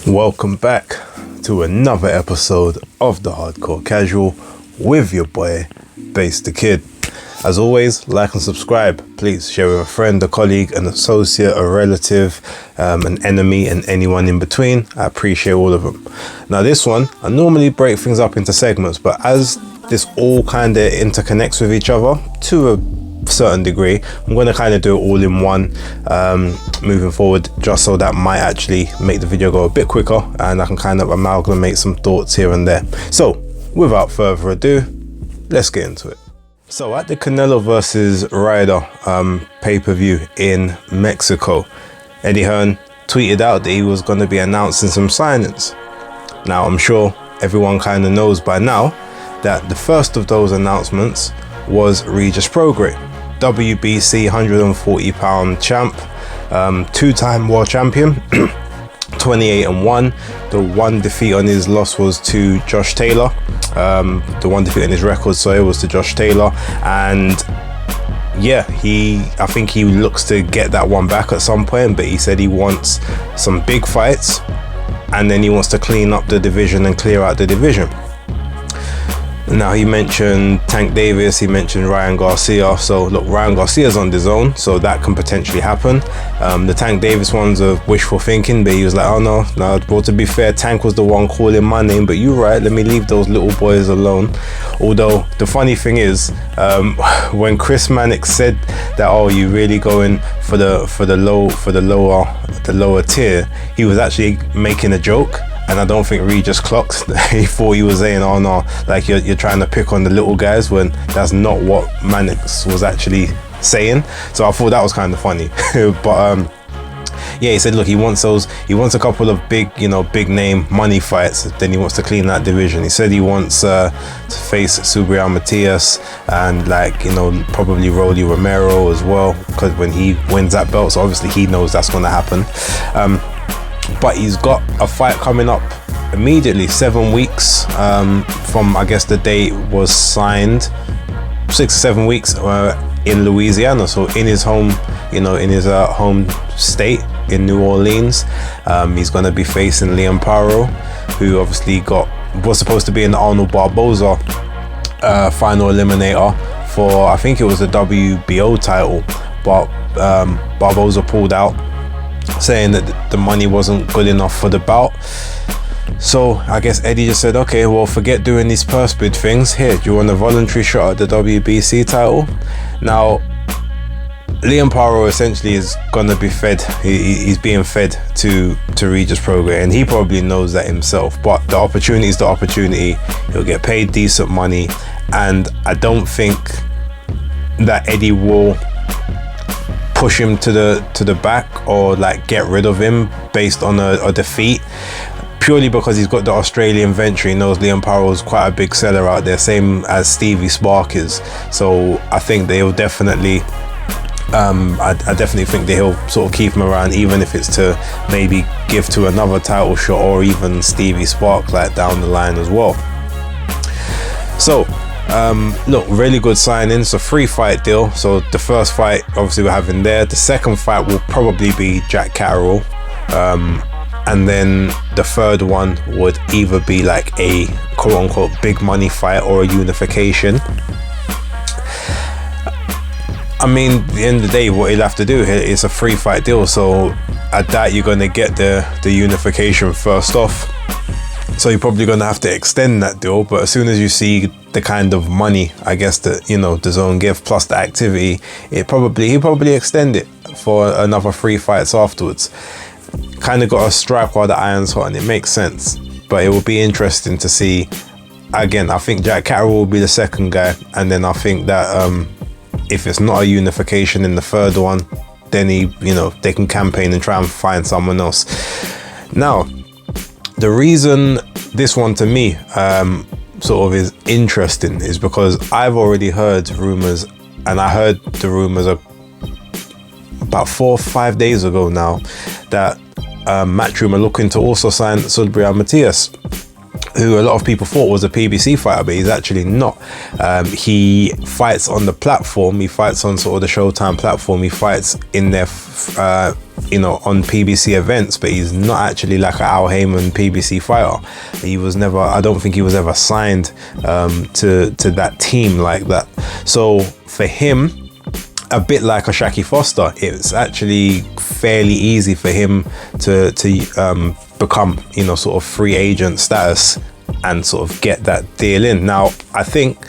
Welcome back to another episode of The Hardcore Casual with your boy, Bass the Kid. As always, like and subscribe. Please share with a friend, a colleague, an associate, a relative, an enemy, and anyone in between. I appreciate all of them. Now this one, I normally break things up into segments, but as this all kind of interconnects with each other to a certain degree, I'm going to kind of do it all in one moving forward, just so that might actually make the video go a bit quicker and I can kind of amalgamate some thoughts here and there. So without further ado, let's get into it. So at the Canelo versus Ryder pay-per-view in Mexico, Eddie Hearn tweeted out that he was going to be announcing some signings. Now I'm sure everyone kind of knows by now that the first of those announcements was Regis Prograis, WBC 140-pound champ, two-time world champion, 28-1. The one defeat on his loss was to Josh Taylor. The one defeat on his record, sorry, was to Josh Taylor. And yeah, I think he looks to get that one back at some point, but he said he wants some big fights and then he wants to clean up the division and clear out the division. Now he mentioned Tank Davis, he mentioned Ryan Garcia. So look, Ryan Garcia's on the zone, so that can potentially happen. The Tank Davis one's a wishful thinking, but he was like, oh no, well, to be fair, Tank was the one calling my name, but you're right, let me leave those little boys alone. Although the funny thing is, when Chris Mannix said that, oh, you really going for the lower tier, he was actually making a joke. And I don't think Regis clocked. He thought he was saying, oh no, like you're trying to pick on the little guys, when that's not what Mannix was actually saying. So I thought that was kind of funny. But yeah, he said, look, he wants a couple of big name money fights. Then he wants to clean that division. He said he wants to face Subriel, Matias, and probably Rolly Romero as well, because when he wins that belt, so obviously he knows that's going to happen. But he's got a fight coming up immediately, 7 weeks from, I guess, the day it was signed, 6 or 7 weeks in Louisiana. So in his home, in his home state in New Orleans, he's going to be facing Liam Paro, who obviously was supposed to be in the Arnold Barboza final eliminator for, I think it was the WBO title, but Barboza pulled out, saying that the money wasn't good enough for the bout. So I guess Eddie just said, okay, well, forget doing these purse bid things. Here, do you want a voluntary shot at the WBC title? Now, Liam Paro essentially is gonna be fed. He's being fed to Regis Prograis, and he probably knows that himself. But the opportunity is the opportunity. He'll get paid decent money, and I don't think that Eddie will push him to the back or get rid of him based on a defeat, purely because he's got the Australian venture. He knows Liam Paro is quite a big seller out there, same as Stevie Spark is. So I think they'll definitely I definitely think that he'll sort of keep him around, even if it's to maybe give to another title shot or even Stevie Spark down the line as well. So look, really good signing. It's a 3-fight deal. So the first fight, obviously, we're having there. The second fight will probably be Jack Catterall, and then the third one would either be a quote-unquote big money fight or a unification. I mean, at the end of the day, what he'll have to do here is a 3-fight deal. So I doubt you're going to get the unification first off. So you're probably going to have to extend that deal. But as soon as you see the kind of money, I guess, that the zone give plus the activity, he'll probably extend it for another 3 fights afterwards. Kind of got to strike while the iron's hot, and it makes sense. But it will be interesting to see. Again, I think Jack Catterall will be the second guy, and then I think that if it's not a unification in the third one, then they can campaign and try and find someone else. Now, the reason this one to me sort of is interesting is because I've already heard rumors, and I heard the rumors about 4 or 5 days ago now, that Matchroom are looking to also sign Subriel Matias. who a lot of people thought was a PBC fighter, but he's actually not. He fights on the platform. He fights on sort of the Showtime platform. He fights in their, on PBC events, but he's not actually like an Al Heyman PBC fighter. He was never, I don't think he was ever signed to that team like that. So for him, a bit like a Shaki Foster, it's actually fairly easy for him to become, sort of free agent status and sort of get that deal in. Now, I think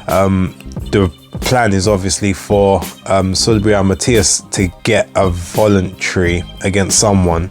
the plan is obviously for Subriel and Matias to get a voluntary against someone,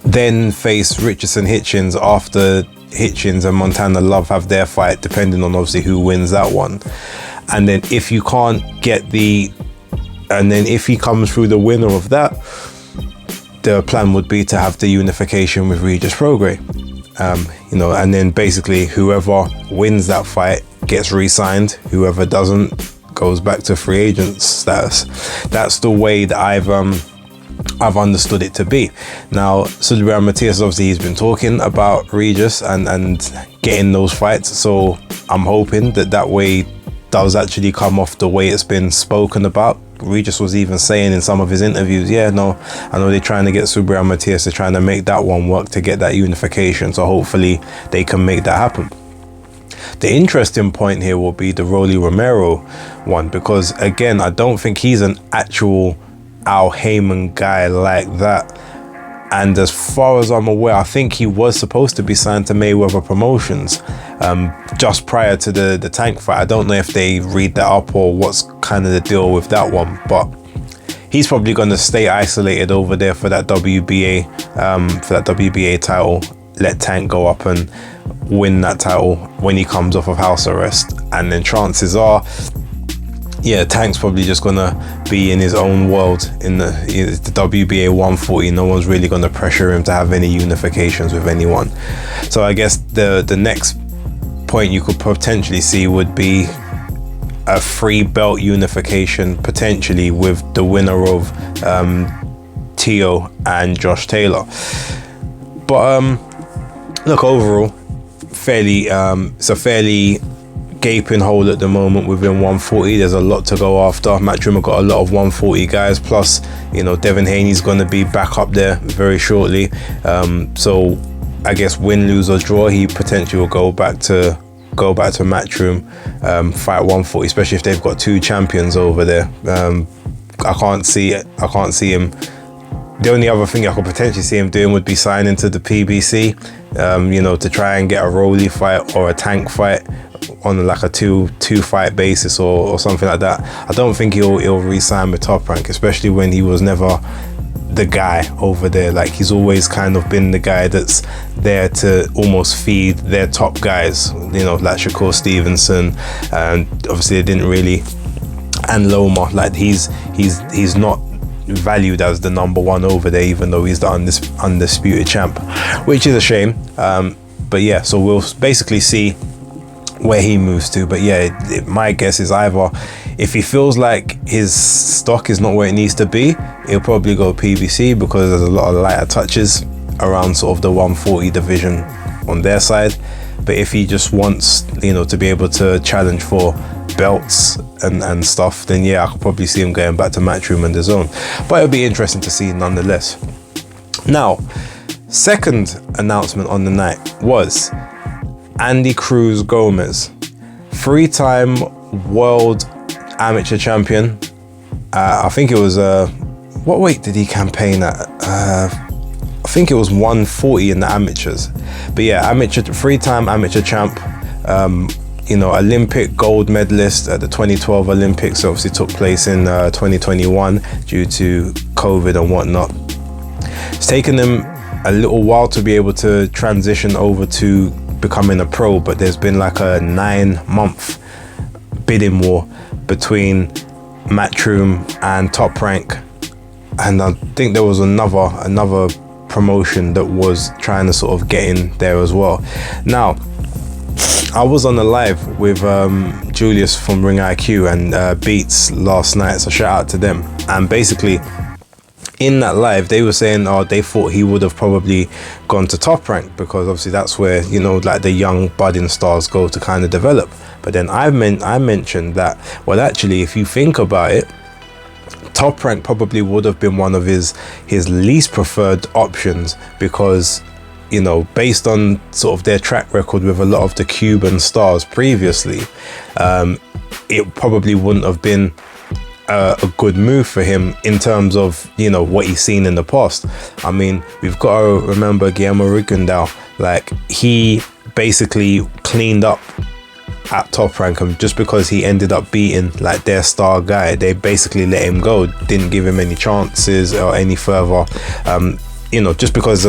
then face Regis and Hitchens after Hitchens and Montana Love have their fight, depending on obviously who wins that one. And then if you can't get if he comes through the winner of that, the plan would be to have the unification with Regis Prograis. And then basically whoever wins that fight gets re-signed. Whoever doesn't goes back to free agent status. That's the way that I've understood it to be. Now, Subriel Matias, obviously he's been talking about Regis and getting those fights. So I'm hoping that way does actually come off the way it's been spoken about. Regis was even saying in some of his interviews, I know they're trying to get Subriel and Matias, they're trying to make that one work to get that unification. So hopefully they can make that happen. The interesting point here will be the Rolly Romero one, because again, I don't think he's an actual Al Heyman guy like that. And as far as I'm aware, I think he was supposed to be signed to Mayweather Promotions just prior to the Tank fight. I don't know if they read that up or what's kind of the deal with that one, but he's probably going to stay isolated over there for that WBA title. Let Tank go up and win that title when he comes off of house arrest, and then chances are, Tank's probably just gonna be in his own world in the WBA 140. No one's really gonna pressure him to have any unifications with anyone. So I guess the next point you could potentially see would be a free belt unification, potentially with the winner of Tio and Josh Taylor. But look, overall, it's a fairly gaping hole at the moment within 140. There's a lot to go after. Matchroom have got a lot of 140 guys, plus Devin Haney's going to be back up there very shortly. So I guess win, lose or draw, he potentially will go back to Matchroom, fight 140, especially if they've got two champions over there. I can't see him. The only other thing I could potentially see him doing would be signing to the PBC, to try and get a Rolly fight or a Tank fight on like a two fight basis or something like that. I don't think he'll re-sign with Top Rank, especially when he was never the guy over there. Like, he's always kind of been the guy that's there to almost feed their top guys, like Shakur Stevenson, and obviously they didn't really, and Loma. Like, he's not valued as the number one over there, even though he's the undisputed champ, which is a shame. But yeah, so we'll basically see where he moves to. But yeah, my guess is either if he feels like his stock is not where it needs to be, he'll probably go PBC, because there's a lot of lighter touches around sort of the 140 division on their side. But if he just wants, to be able to challenge for belts and stuff, then yeah, I could probably see him going back to Matchroom and DAZN. But it'll be interesting to see nonetheless. Now, second announcement on the night was Andy Cruz Gomez, 3-time world amateur champion. I think it was what weight did he campaign at? I think it was 140 in the amateurs. But yeah, 3-time amateur champ. Olympic gold medalist at the 2012 Olympics. Obviously took place in 2021 due to COVID and whatnot. It's taken them a little while to be able to transition over to becoming a pro, but there's been like a 9-month bidding war between Matchroom and Top Rank, and I think there was another promotion that was trying to sort of get in there as well. Now, I was on the live with Julius from Ring IQ and Beats last night, so shout out to them. And basically, in that live, they were saying, oh, they thought he would have probably gone to Top Rank, because obviously that's where, you know, like the young budding stars go to kind of develop. But then I mentioned that, well, actually, if you think about it, Top Rank probably would have been one of his least preferred options, because, you know, based on sort of their track record with a lot of the Cuban stars previously, it probably wouldn't have been a good move for him in terms of, you know, what he's seen in the past. I mean, we've got to remember Guillermo Rigondeaux, like, he basically cleaned up at Top Rank, and just because he ended up beating like their star guy, they basically let him go, didn't give him any chances or any further, you know, just because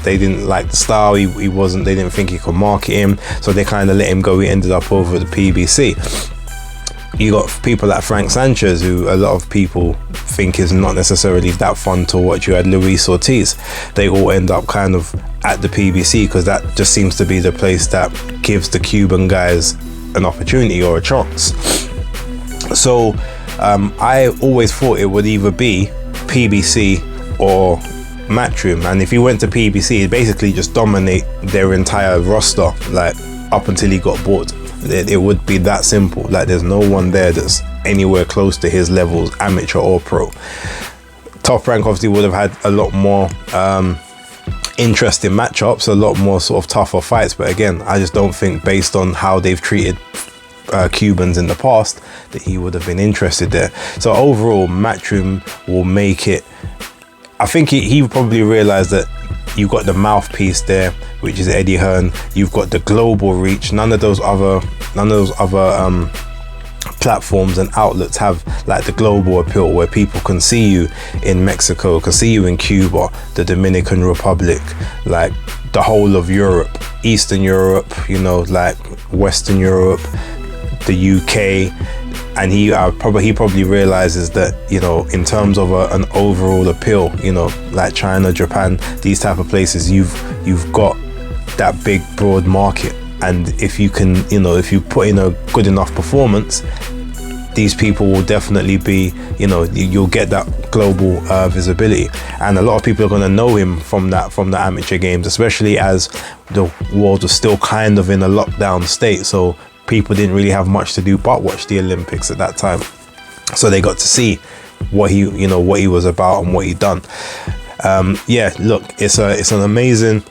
they didn't like the style, they didn't think he could market him, so they kind of let him go. He ended up over the PBC. You got people like Frank Sanchez, who a lot of people think is not necessarily that fun to watch. You had Luis Ortiz. They all end up kind of at the PBC, because that just seems to be the place that gives the Cuban guys an opportunity or a chance. So I always thought it would either be PBC or Matchroom, and if he went to PBC, he'd basically just dominate their entire roster, like, up until he got bought. It would be that simple. Like, there's no one there that's anywhere close to his levels, amateur or pro. Top Rank obviously would have had a lot more interesting matchups, a lot more sort of tougher fights, but again, I just don't think, based on how they've treated Cubans in the past, that he would have been interested there. So overall, Matchroom will make it. I think he probably realized that you've got the mouthpiece there, which is Eddie Hearn. You've got the global reach. None of those other platforms and outlets have like the global appeal, where people can see you in Mexico, can see you in Cuba, the Dominican Republic, like the whole of Europe, Eastern Europe, you know, like Western Europe, the UK. And he probably realizes that, you know, in terms of an overall appeal, you know, like China, Japan, these type of places, you've got that big broad market. And if you can, you know, if you put in a good enough performance, these people will definitely be, you know, you'll get that global visibility. And a lot of people are going to know him from the amateur games, especially as the world was still kind of in a lockdown state. So people didn't really have much to do but watch the Olympics at that time. So they got to see what he was about and what he'd done. Yeah, look, it's an amazing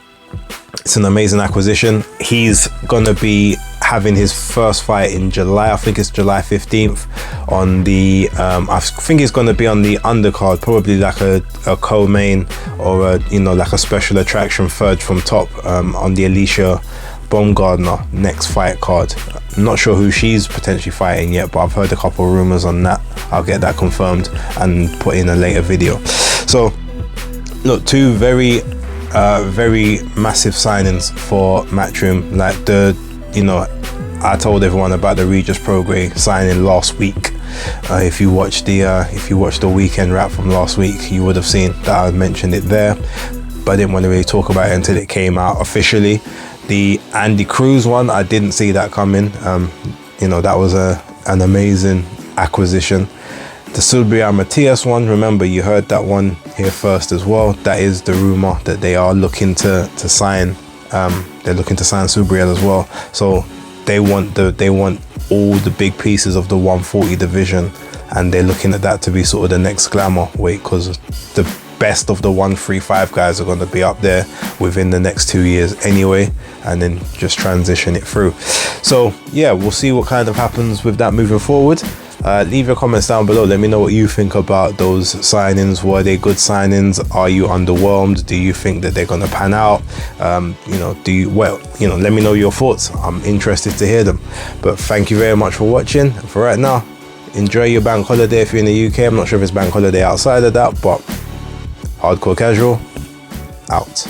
acquisition. He's gonna be having his first fight in July. I think it's July 15th on the I think he's gonna be on the undercard, probably like a co-main, or like a special attraction, third from top, on the Alicia Baumgardner next fight card. I'm not sure who she's potentially fighting yet, but I've heard a couple of rumors on that. I'll get that confirmed and put in a later video. So look, two very massive signings for Matchroom. Like I told everyone about the Regis Prograis signing last week. If you watched the weekend wrap from last week, you would have seen that I mentioned it there, but I didn't want to really talk about it until it came out officially. The Andy Cruz one, I didn't see that coming. That was an amazing acquisition. The Subriel Matias one, remember, you heard that one here first as well. That is the rumor that they are looking to sign. They're looking to sign Subriel as well. So they want all the big pieces of the 140 division, and they're looking at that to be sort of the next glamour weight, because the best of the 135 guys are going to be up there within the next 2 years anyway, and then just transition it through. So yeah, we'll see what kind of happens with that moving forward. Leave your comments down below. Let me know what you think about those signings. Were they good signings? Are you underwhelmed? Do you think that they're going to pan out? Let me know your thoughts. I'm interested to hear them. But thank you very much for watching. For right now, enjoy your bank holiday if you're in the UK. I'm not sure if it's bank holiday outside of that, but Hardcore Casual out.